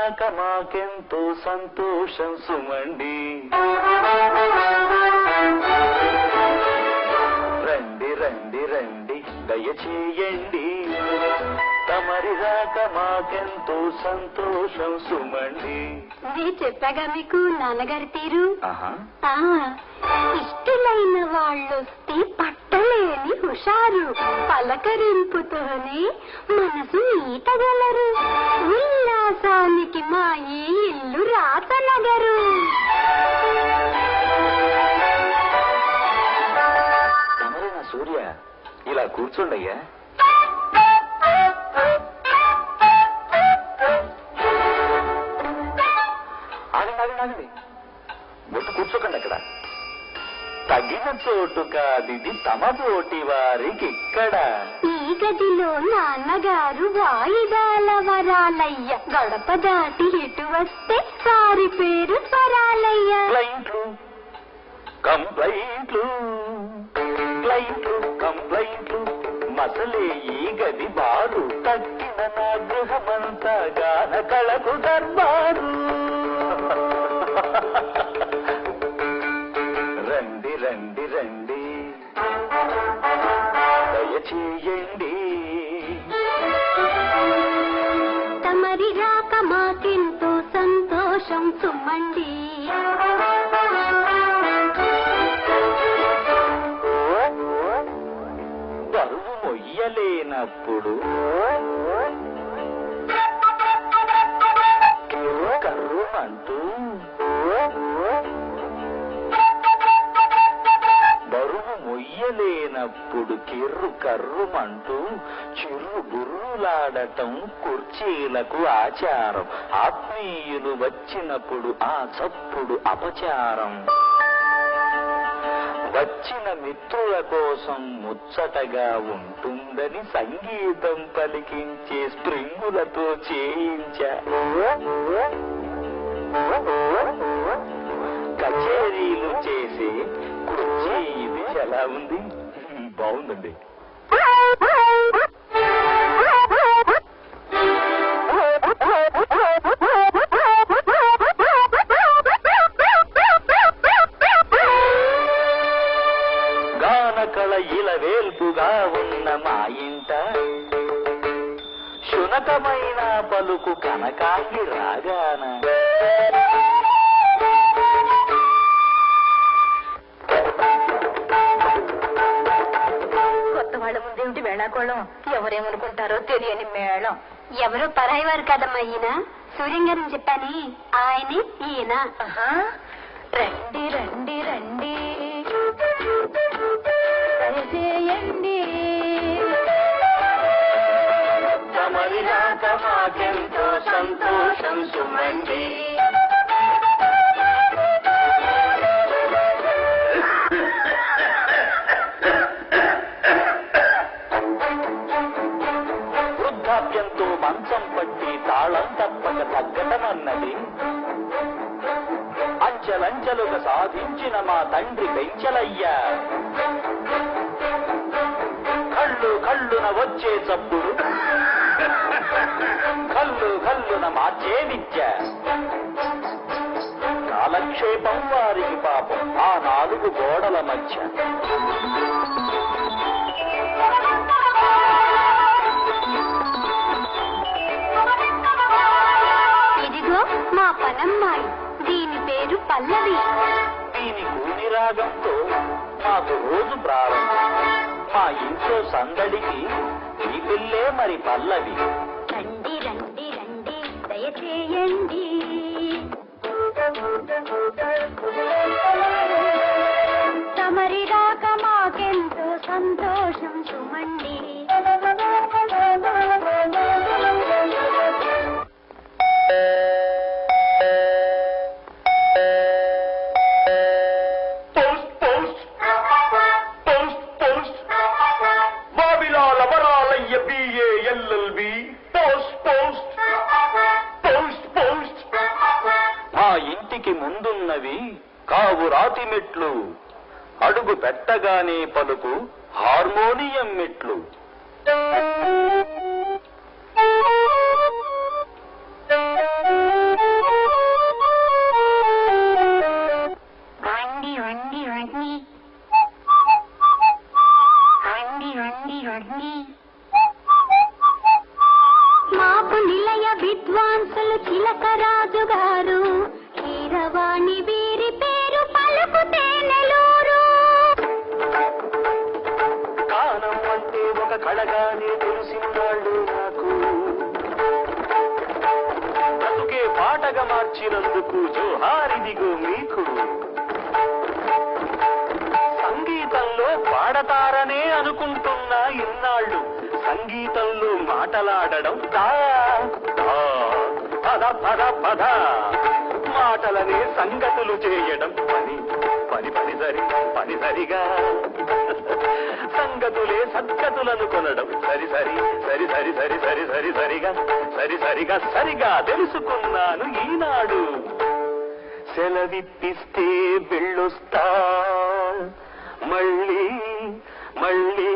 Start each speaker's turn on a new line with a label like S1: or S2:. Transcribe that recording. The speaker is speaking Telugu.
S1: రాక మాకెంతో సంతోషం సుమండి. రండి రండి రండి దయచేయండి, తమరి రాక మాకెంతో సంతోషం సుమండి.
S2: నేను చెప్పాగా మీకు నాన్నగారి తీరు. ఇష్టలైన వాళ్ళొస్తే పట్టలేని హుషారు, పలకరింపుతోనే మనసు ఈతగలరు. ఉల్లాసానికి మా ఈ ఇల్లు రాతనగరు.
S1: తమరేనా సూర్య? ఇలా కూర్చోండయ్యా. ఆగండి, ఒట్టు కూర్చోకండి అక్కడ. తగిన చోటు కాదిది తమ తోటి వారికి ఇక్కడ.
S2: ఈ గదిలో నాన్నగారు వాయిదాల వరాలయ్య, గడప దాటి ఇటు వస్తే వారి పేరు స్వరాలయ్య.
S1: క్లయింట్లు కంప్లైంట్లు, క్లయింట్లు కంప్లైంట్లు, మసలే ఈ గది బారు, తగ్గిన నా గృహమంతా గాన కళకు దర్బారు. రండి రండి రండి దయచేయండి,
S2: తమరి రాక మాకెంతో సంతోషం సుమండి.
S1: బరువు మొయ్యలేనప్పుడు కర్రుమంటూ, బరువు మొయ్యలేనప్పుడు కిర్రు కర్రుమంటూ చిర్రు బుర్రులాడటం కుర్చీలకు ఆచారం. ఆత్మీయులు వచ్చినప్పుడు ఆ చప్పుడు అపచారం. వచ్చిన మిత్రుల కోసం ముచ్చటగా ఉంటుందని సంగీతం పలికించే స్ప్రింగులతో చేయించా. కచేరీలు చేసే కుర్చీ ఇది ఎలా ఉంది? బాగుందండి. గానకళ ఇలవేల్పుగా ఉన్న మా ఇంట శునకమైన పలుకు కనకాంగి రాగాన.
S2: కొత్త వాళ్ళ ముందేమిటి వేళాకోళం? ఎవరేమనుకుంటారో తెలియని మేళం. ఎవరో పరాయి వారు కదమ్మా ఈయన. సూర్యం గారిని చెప్పాని, ఆయనే ఈయన. రండి రండి రండి దయచేయండి,
S1: తమరి రాక మాకెంతో సంతోషం సుమండి. వృద్ధాప్యంతో మంచం పట్టి తాళం తప్పక తగ్గటమన్నది అంచెలంచెలుగా సాధించిన మా తండ్రి పెంచలయ్యా. కళ్ళు కళ్ళున వచ్చే చప్పుడు, కళ్ళు కళ్ళున మార్చే విద్య. కాలక్షేపం వారికి పాపం ఆ నాలుగు గోడల మధ్య.
S2: ఇదిగో మా పనమ్మాయి, దీని పేరు పల్లవి.
S1: దీని కూని రాగంతో మాకు రోజు ప్రారంభం. మా ఇంట్లో సందడికి ఈ పిల్లే మరి పల్లవి.
S2: రండి రండి రండి దయచేయండి, తమరి రాక మాకెంతో సంతోషం సుమండి.
S1: ముందున్నవి కావు రాతి మెట్లు, అడుగు పెట్టగానే పలుకు హార్మోనియం మెట్లు.
S2: చిలకరాజు గారు కీరవాణి వీరి పేరు పలుకుతే నెలూరు.
S1: గానం అంటే ఒక కళగానే తెలిసినాళ్ళు నాకు, బ్రతుకే పాటగా మార్చినందుకు జోహారిదిగో మీకు. సంగీతంలో పాడతారనే అనుకుంటున్నా ఇన్నాళ్ళు, సంగీతంలో మాటలాడడం పద పద పద, మాటలనే సంగతులు చేయడం పని పని పని సరిగా, సంగతులే సద్గతులను కొనడం సరి సరి సరి సరి సరి సరి సరి సరిగా సరిగా సరిగా తెలుసుకున్నాను ఈనాడు. సెలవిప్పిస్తే వెళ్ళొస్తా మళ్ళీ మళ్ళీ